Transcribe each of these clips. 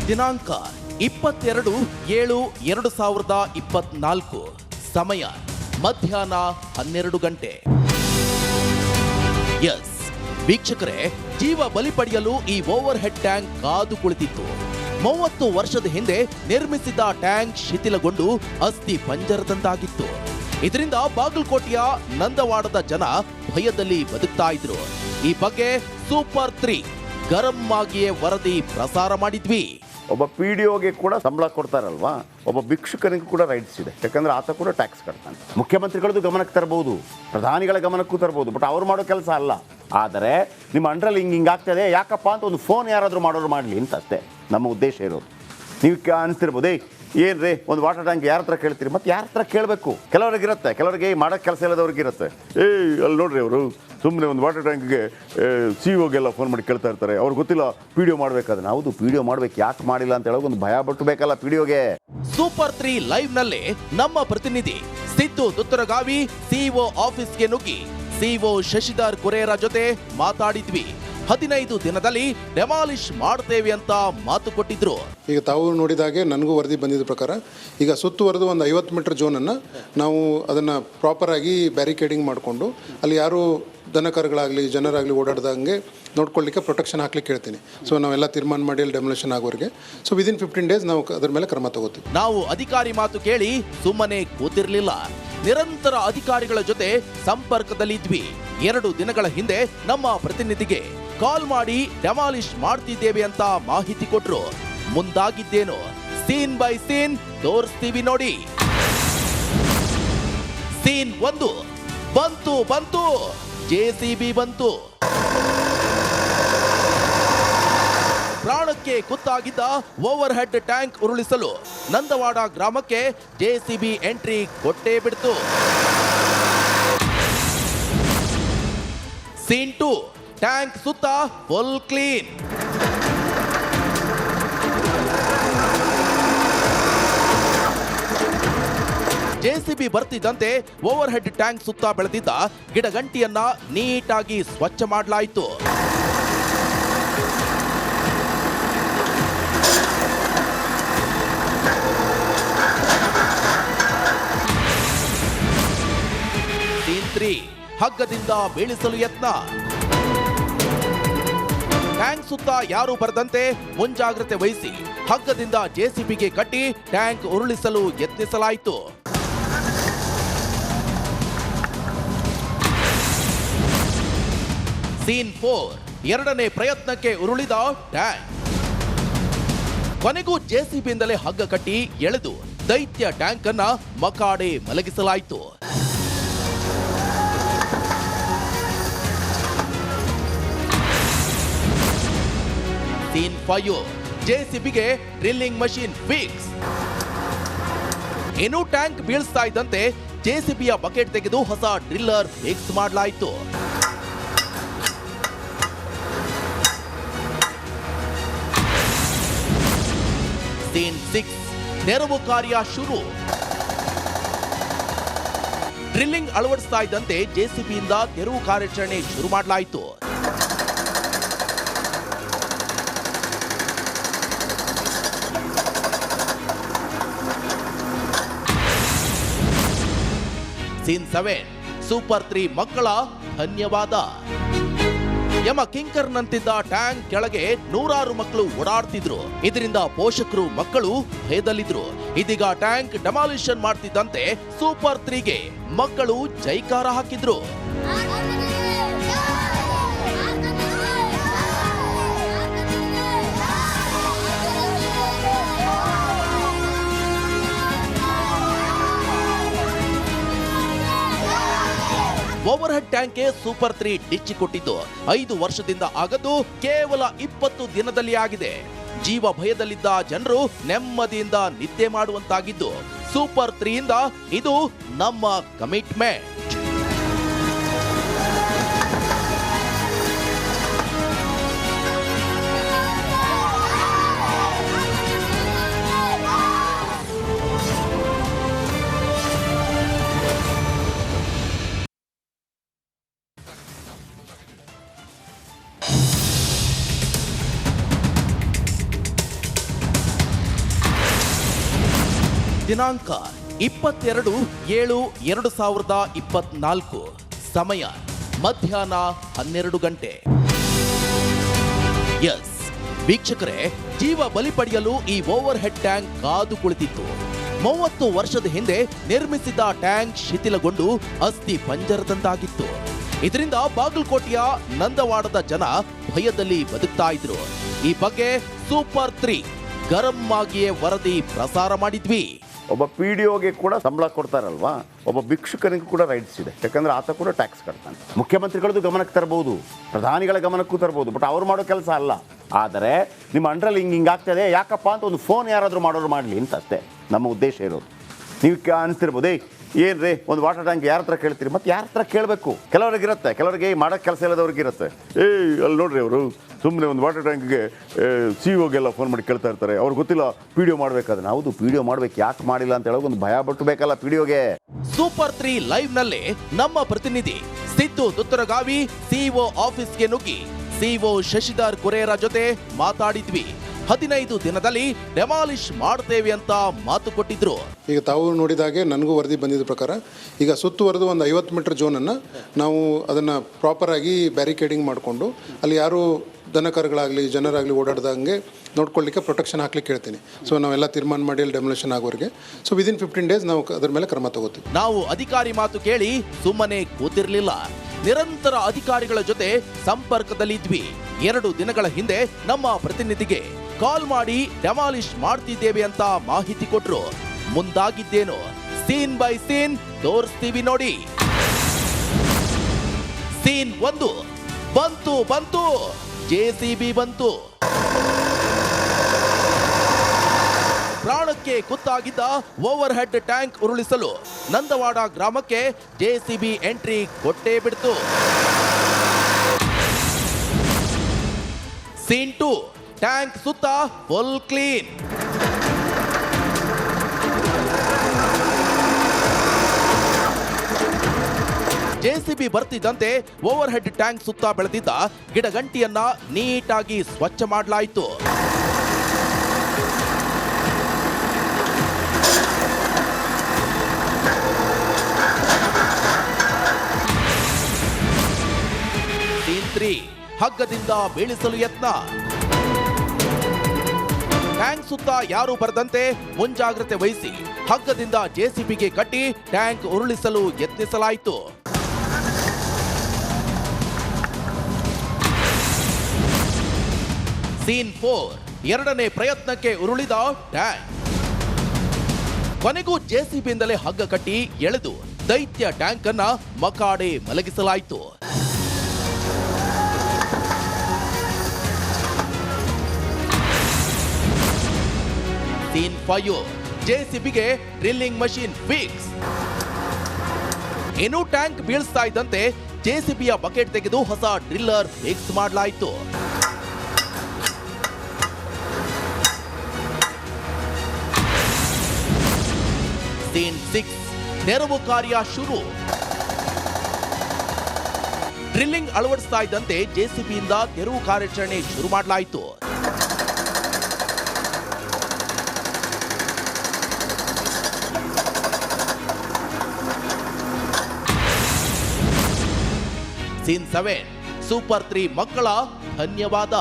ದಿನಾಂಕ 22/7/2024. ಸಮಯ ಮಧ್ಯಾಹ್ನ 12 ಗಂಟೆ. ಎಸ್ ವೀಕ್ಷಕರೇ, ಜೀವ ಬಲಿ ಪಡೆಯಲು ಈ ಓವರ್ ಹೆಡ್ ಟ್ಯಾಂಕ್ ಕಾದು ಕುಳಿತಿತ್ತು. 30 ವರ್ಷದ ಹಿಂದೆ ನಿರ್ಮಿಸಿದ ಟ್ಯಾಂಕ್ ಶಿಥಿಲಗೊಂಡು ಅಸ್ಥಿ ಪಂಜರದಂತಾಗಿತ್ತು. ಇದರಿಂದ ಬಾಗಲಕೋಟೆಯ ನಂದವಾಡದ ಜನ ಭಯದಲ್ಲಿ ಬದುಕ್ತಾ ಇದ್ರು. ಈ ಬಗ್ಗೆ ಸೂಪರ್ 3 ಗರಂ ಆಗಿಯೇ ವರದಿ ಪ್ರಸಾರ ಮಾಡಿದ್ವಿ. ಒಬ್ಬ PDOಗೆ ಕೂಡ ಸಂಬಳ ಕೊಡ್ತಾರಲ್ವಾ, ಒಬ್ಬ ಭಿಕ್ಷುಕನಿಗೂ ಕೂಡ ರೈಟ್ಸ್ ಇದೆ. ಯಾಕಂದ್ರೆ ಆತ ಕೂಡ ಟ್ಯಾಕ್ಸ್ ಕಟ್ತಾನೆ. ಮುಖ್ಯಮಂತ್ರಿಗಳದ್ದು ಗಮನಕ್ಕೆ ತರಬಹುದು, ಪ್ರಧಾನಿಗಳ ಗಮನಕ್ಕೂ ತರಬಹುದು, ಬಟ್ ಅವ್ರು ಮಾಡೋ ಕೆಲಸ ಅಲ್ಲ. ಆದರೆ ನಿಮ್ಮ ಅಂಡ್ರಲ್ಲಿ ಹಿಂಗಾಗ್ತದೆ ಯಾಕಪ್ಪ ಅಂತ ಒಂದು ಫೋನ್ ಯಾರಾದರೂ ಮಾಡೋರು ಮಾಡಲಿ ಅಂತ ಅಷ್ಟೇ ನಮ್ಮ ಉದ್ದೇಶ ಇರೋದು. ನೀವು ಅನಿಸ್ತಿರ್ಬೋದು, ಏನು ರೀ ಒಂದು ವಾಟರ್ ಟ್ಯಾಂಕ್ ಯಾರ ಹತ್ರ ಕೇಳ್ತೀರಿ? ಮತ್ತು ಯಾರ ಹತ್ರ ಕೇಳಬೇಕು? ಕೆಲವರಿಗಿರುತ್ತೆ, ಕೆಲವರಿಗೆ ಮಾಡೋಕ್ಕೆ ಕೆಲಸ ಇಲ್ಲದವ್ರಿಗಿರುತ್ತೆ. ಅಲ್ಲಿ ನೋಡ್ರಿ ಅವರು ಸುಮ್ಮನೆ ಒಂದು ವಾಟರ್ ಟ್ಯಾಂಕ್ಗೆ CEOಗೆಲ್ಲ ಫೋನ್ ಮಾಡಿ ಕೇಳ್ತಾ ಇರ್ತಾರೆ, ಅವ್ರಿಗೆ ಗೊತ್ತಿಲ್ಲ PDO ಮಾಡಬೇಕಾದ್ರೆ. ಹೌದು, PDO ಮಾಡ್ಬೇಕು, ಯಾಕೆ ಮಾಡಿಲ್ಲ ಅಂತ ಹೇಳೋಕೆ ಒಂದು ಭಯ ಪಟ್ಟಬೇಕಲ್ಲ PDOಗೆ. ಸೂಪರ್ 3 ಲೈವ್ ನಲ್ಲಿ ನಮ್ಮ ಪ್ರತಿನಿಧಿ ಸಿದ್ದು ದುತ್ತರಗಾವಿ CEO ಆಫೀಸ್ಗೆ ನುಗ್ಗಿ CEO ಶಶಿಧರ್ ಕುರೇರ ಜೊತೆ ಮಾತಾಡಿದ್ವಿ. 15 ದಿನದಲ್ಲಿ ಡೆಮಾಲಿಷ್ ಮಾಡ್ತೇವೆ ಅಂತ ಮಾತು ಕೊಟ್ಟಿದ್ರು. ಈಗ ತಾವು ನೋಡಿದಾಗೆ ನನಗೂ ವರದಿ ಬಂದಿದ್ದ ಪ್ರಕಾರ ಈಗ ಸುತ್ತುವರೆದು ಒಂದು 50 ಮೀಟರ್ ಝೋನನ್ನು ನಾವು ಅದನ್ನು ಪ್ರಾಪರಾಗಿ ಬ್ಯಾರಿಕೇಡಿಂಗ್ ಮಾಡಿಕೊಂಡು ಅಲ್ಲಿ ಯಾರು ದನಕರುಗಳಾಗಲಿ ಜನರಾಗಲಿ ಓಡಾಡ್ದಂಗೆ ನೋಡ್ಕೊಳ್ಳಿಕ್ಕೆ ಪ್ರೊಟೆಕ್ಷನ್ ಹಾಕ್ಲಿಕ್ಕೆ ಹೇಳ್ತೀನಿ. ಸೊ ನಾವೆಲ್ಲ ತೀರ್ಮಾನ ಮಾಡಿ ಅಲ್ಲಿ ಡೆಮೊಲೇಷನ್ ಆಗೋರಿಗೆ ಸೊ ವಿದಿನ್ 15 ಡೇಸ್ ನಾವು ಅದರ ಮೇಲೆ ಕ್ರಮ ತಗೋತೀವಿ. ನಾವು ಅಧಿಕಾರಿ ಮಾತು ಕೇಳಿ ಸುಮ್ಮನೆ ಕೂತಿರ್ಲಿಲ್ಲ. ನಿರಂತರ ಅಧಿಕಾರಿಗಳ ಜೊತೆ ಸಂಪರ್ಕದಲ್ಲಿದ್ವಿ. 2 ದಿನಗಳ ಹಿಂದೆ ನಮ್ಮ ಪ್ರತಿನಿಧಿಗೆ ಕಾಲ್ ಮಾಡಿ ಡೆಮಾಲಿಷ್ ಮಾಡ್ತಿದ್ದೇವೆ ಅಂತ ಮಾಹಿತಿ ಕೊಟ್ರು. ಮುಂದಾಗಿದ್ದೇನು ಸೀನ್ ಬೈ ಸೀನ್ ತೋರಿಸ್ತೀವಿ ನೋಡಿ. ಸೀನ್ 1 ಬಂತು JCB ಬಂತು. ಪ್ರಾಣಕ್ಕೆ ಕುತ್ತಾಗಿದ್ದ ಓವರ್ ಹೆಡ್ ಟ್ಯಾಂಕ್ ಉರುಳಿಸಲು ನಂದವಾಡ ಗ್ರಾಮಕ್ಕೆ JCB ಎಂಟ್ರಿ ಕೊಟ್ಟೇ ಬಿಡ್ತು. ಸೀನ್ 2 ಟ್ಯಾಂಕ್ ಸುತ್ತ ಫುಲ್ ಕ್ಲೀನ್. JCB ಬರ್ತಿದ್ದಂತೆ ಓವರ್ ಹೆಡ್ ಟ್ಯಾಂಕ್ ಸುತ್ತ ಬೆಳೆದಿದ್ದ ಗಿಡಗಂಟಿಯನ್ನ ನೀಟಾಗಿ ಸ್ವಚ್ಛ ಮಾಡಲಾಯಿತು. ಸೀನ್ 3 ಹಗ್ಗದಿಂದ ಬೀಳಿಸಲು ಯತ್ನ. ಟ್ಯಾಂಕ್ ಸುತ್ತ ಯಾರು ಬರದಂತೆ ಮುಂಜಾಗ್ರತೆ ವಹಿಸಿ ಹಗ್ಗದಿಂದ JCBಗೆ ಕಟ್ಟಿ ಟ್ಯಾಂಕ್ ಉರುಳಿಸಲು ಯತ್ನಿಸಲಾಯಿತು. ಸೀನ್ 4 ಎರಡನೇ ಪ್ರಯತ್ನಕ್ಕೆ ಉರುಳಿದ ಟ್ಯಾಂಕ್. ಕೊನೆಗೂ JCBಯಿಂದಲೇ ಹಗ್ಗ ಕಟ್ಟಿ ಎಳೆದು ದೈತ್ಯ ಟ್ಯಾಂಕ್ ಅನ್ನ ಮಕಾಡೆ ಮಲಗಿಸಲಾಯಿತು. ಸೀನ್ 5 JCBಗೆ ಡ್ರಿಲ್ಲಿಂಗ್ ಮಷೀನ್ ಫಿಕ್ಸ್. ಇನ್ನು ಟ್ಯಾಂಕ್ ಬೀಳ್ಸ್ತಾ ಇದ್ದಂತೆ JCBಯ ಬಕೆಟ್ ತೆಗೆದು ಹೊಸ ಡ್ರಿಲ್ಲರ್ ಫಿಕ್ಸ್ ಮಾಡಲಾಯಿತು. ಸೀನ್ 6 ನೆರವು ಕಾರ್ಯ ಶುರು. ಡ್ರಿಲ್ಲಿಂಗ್ ಅಳವಡಿಸ್ತಾ ಇದ್ದಂತೆ JCBಯಿಂದ ತೆರವು ಕಾರ್ಯಾಚರಣೆ ಶುರು ಮಾಡಲಾಯಿತು. ಸೀನ್ 7 ಸೂಪರ್ 3 ಮಕ್ಕಳ ಧನ್ಯವಾದ. ಯಮ ಕಿಂಕರ್ನಂತಿದ್ದ ಟ್ಯಾಂಕ್ ಕೆಳಗೆ ನೂರಾರು ಮಕ್ಕಳು ಓಡಾಡ್ತಿದ್ರು. ಇದರಿಂದ ಪೋಷಕರು ಮಕ್ಕಳು ಭಯದಲ್ಲಿದ್ರು. ಇದೀಗ ಟ್ಯಾಂಕ್ ಡೆಮಾಲಿಷನ್ ಮಾಡ್ತಿದ್ದಂತೆ ಸೂಪರ್ 3ಗೆ ಮಕ್ಕಳು ಜೈಕಾರ ಹಾಕಿದ್ರು. ಓವರ್ ಹೆಡ್ ಟ್ಯಾಂಕ್ಗೆ ಸೂಪರ್ 3 ಡಿಚ್ಚಿ ಕೊಟ್ಟಿದ್ದು 5 ವರ್ಷದಿಂದ ಆಗದು ಕೇವಲ 20 ದಿನದಲ್ಲಿ ಆಗಿದೆ. ಜೀವ ಭಯದಲ್ಲಿದ್ದ ಜನರು ನೆಮ್ಮದಿಯಿಂದ ನಿದ್ದೆ ಮಾಡುವಂತಾಗಿದ್ದು ಸೂಪರ್ 3ಯಿಂದ ಇದು ನಮ್ಮ ಕಮಿಟ್ಮೆಂಟ್. ದಿನಾಂಕ 22/7/2024. ಸಮಯ ಮಧ್ಯಾಹ್ನ 12 ಗಂಟೆ. ಎಸ್ ವೀಕ್ಷಕರೇ, ಜೀವ ಬಲಿ ಪಡೆಯಲು ಈ ಓವರ್ ಹೆಡ್ ಟ್ಯಾಂಕ್ ಕಾದು ಕುಳಿತಿತ್ತು. 30 ವರ್ಷದ ಹಿಂದೆ ನಿರ್ಮಿಸಿದ ಟ್ಯಾಂಕ್ ಶಿಥಿಲಗೊಂಡು ಅಸ್ಥಿ ಪಂಜರದಂತಾಗಿತ್ತು. ಇದರಿಂದ ಬಾಗಲಕೋಟೆಯ ನಂದವಾಡದ ಜನ ಭಯದಲ್ಲಿ ಬದುಕ್ತಾ ಇದ್ರು. ಈ ಬಗ್ಗೆ ಸೂಪರ್ 3 ಗರಂ ಆಗಿಯೇ ವರದಿ ಪ್ರಸಾರ ಮಾಡಿದ್ವಿ. ಒಬ್ಬ PDOಗೆ ಕೂಡ ಸಂಬಳ ಕೊಡ್ತಾರಲ್ವಾ, ಒಬ್ಬ ಭಿಕ್ಷುಕನಿಗೂ ಕೂಡ ರೈಟ್ಸ್ ಇದೆ. ಯಾಕಂದ್ರೆ ಆತ ಕೂಡ ಟ್ಯಾಕ್ಸ್ ಕಟ್ತಾನೆ. ಮುಖ್ಯಮಂತ್ರಿಗಳದ್ದು ಗಮನಕ್ಕೆ ತರಬಹುದು, ಪ್ರಧಾನಿಗಳ ಗಮನಕ್ಕೂ ತರಬಹುದು, ಬಟ್ ಅವ್ರು ಮಾಡೋ ಕೆಲಸ ಅಲ್ಲ. ಆದರೆ ನಿಮ್ಮ ಅಂಡ್ರಲ್ಲಿ ಹಿಂಗಾಗ್ತದೆ ಯಾಕಪ್ಪ ಅಂತ ಒಂದು ಫೋನ್ ಯಾರಾದರೂ ಮಾಡೋರು ಮಾಡಲಿ ಅಂತ ಅಷ್ಟೇ ನಮ್ಮ ಉದ್ದೇಶ ಇರೋದು. ನೀವು ಅನಿಸ್ತಿರ್ಬೋದು, ಏನು ರೀ ಒಂದು ವಾಟರ್ ಟ್ಯಾಂಕ್ ಯಾರ ಹತ್ರ ಕೇಳ್ತೀರಿ? ಮತ್ತು ಯಾರ ಹತ್ರ ಕೇಳಬೇಕು? ಕೆಲವರಿಗಿರುತ್ತೆ, ಕೆಲವರಿಗೆ ಮಾಡೋಕ್ಕೆ ಕೆಲಸ ಇಲ್ಲದವ್ರಿಗಿರುತ್ತೆ. ಅಲ್ಲಿ ನೋಡ್ರಿ ಅವರು ಸುಮ್ಮನೆ ಒಂದು ವಾಟರ್ ಟ್ಯಾಂಕ್ಗೆ CEOಗೆಲ್ಲ ಫೋನ್ ಮಾಡಿ ಕೇಳ್ತಾ ಇರ್ತಾರೆ, ಅವ್ರಿಗೆ ಗೊತ್ತಿಲ್ಲ PDO ಮಾಡಬೇಕಾದ್ರೆ. ಹೌದು, PDO ಮಾಡ್ಬೇಕು, ಯಾಕೆ ಮಾಡಿಲ್ಲ ಅಂತ ಹೇಳೋಕೆ ಒಂದು ಭಯ ಪಟ್ಟಬೇಕಲ್ಲ PDOಗೆ. ಸೂಪರ್ 3 ಲೈವ್ ನಲ್ಲಿ ನಮ್ಮ ಪ್ರತಿನಿಧಿ ಸಿದ್ದು ದುತ್ತರಗಾವಿ CEO ಆಫೀಸ್ಗೆ ನುಗ್ಗಿ CEO ಶಶಿಧರ್ ಕುರೇರ ಜೊತೆ ಮಾತಾಡಿದ್ವಿ. 15 ದಿನದಲ್ಲಿ ಡೆಮಾಲಿಷ್ ಮಾಡ್ತೇವೆ ಅಂತ ಮಾತು ಕೊಟ್ಟಿದ್ರು. ಈಗ ತಾವು ನೋಡಿದಾಗೆ ನನಗೂ ವರದಿ ಬಂದಿದ್ದ ಪ್ರಕಾರ ಈಗ ಸುತ್ತುವರೆದು ಒಂದು 50 ಮೀಟರ್ ಝೋನನ್ನು ನಾವು ಅದನ್ನು ಪ್ರಾಪರಾಗಿ ಬ್ಯಾರಿಕೇಡಿಂಗ್ ಮಾಡಿಕೊಂಡು ಅಲ್ಲಿ ಯಾರು ದನಕರುಗಳಾಗಲಿ ಜನರಾಗಲಿ ಓಡಾಡ್ದಂಗೆ ನೋಡ್ಕೊಳ್ಳಿಕ್ಕೆ ಪ್ರೊಟೆಕ್ಷನ್ ಹಾಕ್ಲಿಕ್ಕೆ ಹೇಳ್ತೀನಿ. ಸೊ ನಾವೆಲ್ಲ ತೀರ್ಮಾನ ಮಾಡಿ ಅಲ್ಲಿ ಡೆಮೊಲೇಷನ್ ಆಗೋರಿಗೆ ಸೊ ವಿದಿನ್ 15 ಡೇಸ್ ನಾವು ಅದರ ಮೇಲೆ ಕ್ರಮ ತಗೋತೀವಿ. ನಾವು ಅಧಿಕಾರಿ ಮಾತು ಕೇಳಿ ಸುಮ್ಮನೆ ಕೂತಿರ್ಲಿಲ್ಲ. ನಿರಂತರ ಅಧಿಕಾರಿಗಳ ಜೊತೆ ಸಂಪರ್ಕದಲ್ಲಿದ್ವಿ. 2 ದಿನಗಳ ಹಿಂದೆ ನಮ್ಮ ಪ್ರತಿನಿಧಿಗೆ ಕಾಲ್ ಮಾಡಿ ಡೆಮಾಲಿಷ್ ಮಾಡ್ತಿದ್ದೇವೆ ಅಂತ ಮಾಹಿತಿ ಕೊಟ್ರು. ಮುಂದಾಗಿದ್ದೇನು ಸೀನ್ ಬೈ ಸೀನ್ ತೋರಿಸ್ತೀವಿ ನೋಡಿ. ಸೀನ್ 1 ಬಂತು JCB ಬಂತು. ಪ್ರಾಣಕ್ಕೆ ಕುತ್ತಾಗಿದ್ದ ಓವರ್ ಹೆಡ್ ಟ್ಯಾಂಕ್ ಉರುಳಿಸಲು ನಂದವಾಡ ಗ್ರಾಮಕ್ಕೆ JCB ಎಂಟ್ರಿ ಕೊಟ್ಟೇ ಬಿಡ್ತು. ಸೀನ್ 2 ಟ್ಯಾಂಕ್ ಸುತ್ತ ಫುಲ್ ಕ್ಲೀನ್. JCB ಬರ್ತಿದ್ದಂತೆ ಓವರ್ ಹೆಡ್ ಟ್ಯಾಂಕ್ ಸುತ್ತ ಬೆಳೆದಿದ್ದ ಗಿಡಗಂಟಿಯನ್ನ ನೀಟಾಗಿ ಸ್ವಚ್ಛ ಮಾಡಲಾಯಿತು. ಸೀನ್ 3 ಹಗ್ಗದಿಂದ ಬೀಳಿಸಲು ಯತ್ನ. ಟ್ಯಾಂಕ್ ಸುತ್ತ ಯಾರು ಬರದಂತೆ ಮುಂಜಾಗ್ರತೆ ವಹಿಸಿ ಹಗ್ಗದಿಂದ JCBಗೆ ಕಟ್ಟಿ ಟ್ಯಾಂಕ್ ಉರುಳಿಸಲು ಯತ್ನಿಸಲಾಯಿತು. ಸೀನ್ 4 ಎರಡನೇ ಪ್ರಯತ್ನಕ್ಕೆ ಉರುಳಿದ ಟ್ಯಾಂಕ್. ಕೊನೆಗೂ JCBಯಿಂದಲೇ ಹಗ್ಗ ಕಟ್ಟಿ ಎಳೆದು ದೈತ್ಯ ಟ್ಯಾಂಕ್ ಅನ್ನ ಮಕಾಡೆ ಮಲಗಿಸಲಾಯಿತು. ಸೀನ್ 5 JCBಗೆ ಡ್ರಿಲ್ಲಿಂಗ್ ಮಷೀನ್ ಫಿಕ್ಸ್. ಇನ್ನು ಟ್ಯಾಂಕ್ ಬೀಳಿಸ್ತಾ ಇದ್ದಂತೆ JCBಯ ಬಕೆಟ್ ತೆಗೆದು ಹೊಸ ಡ್ರಿಲ್ಲರ್ ಫಿಕ್ಸ್ ಮಾಡಲಾಯಿತು. ಸೀನ್ 6 ನೆರವು ಕಾರ್ಯ ಶುರು. ಡ್ರಿಲ್ಲಿಂಗ್ ಅಳವಡಿಸ್ತಾ ಇದ್ದಂತೆ JCBಯಿಂದ ತೆರವು ಕಾರ್ಯಾಚರಣೆ ಶುರು ಮಾಡಲಾಯಿತು. ಸೀನ್ 7 ಸೂಪರ್ 3 ಮಕ್ಕಳ ಧನ್ಯವಾದ.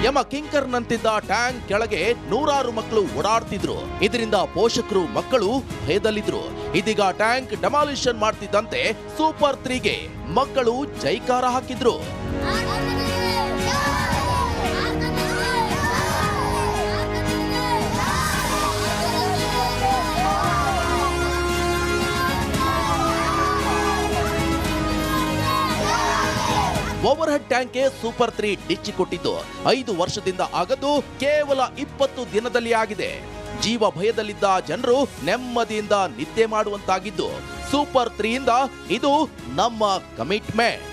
ಯಮ ಕಿಂಕರ್ನಂತಿದ್ದ ಟ್ಯಾಂಕ್ ಕೆಳಗೆ ನೂರಾರು ಮಕ್ಕಳು ಓಡಾಡ್ತಿದ್ರು. ಇದರಿಂದ ಪೋಷಕರು ಮಕ್ಕಳು ಭಯದಲ್ಲಿದ್ರು. ಇದೀಗ ಟ್ಯಾಂಕ್ ಡೆಮಾಲಿಷನ್ ಮಾಡ್ತಿದ್ದಂತೆ ಸೂಪರ್ 3ಗೆ ಮಕ್ಕಳು ಜೈಕಾರ ಹಾಕಿದ್ರು. ಓವರ್ ಹೆಡ್ ಟ್ಯಾಂಕ್ಗೆ ಸೂಪರ್ 3 ಡಿಚ್ಚಿ ಕೊಟ್ಟಿದ್ದು 5 ವರ್ಷದಿಂದ ಆಗದು ಕೇವಲ 20 ದಿನದಲ್ಲಿ ಆಗಿದೆ. ಜೀವ ಭಯದಲ್ಲಿದ್ದ ಜನರು ನೆಮ್ಮದಿಯಿಂದ ನಿದ್ದೆ ಮಾಡುವಂತಾಗಿದ್ದು ಸೂಪರ್ 3 ಇಂದ ಇದು ನಮ್ಮ ಕಮಿಟ್ಮೆಂಟ್.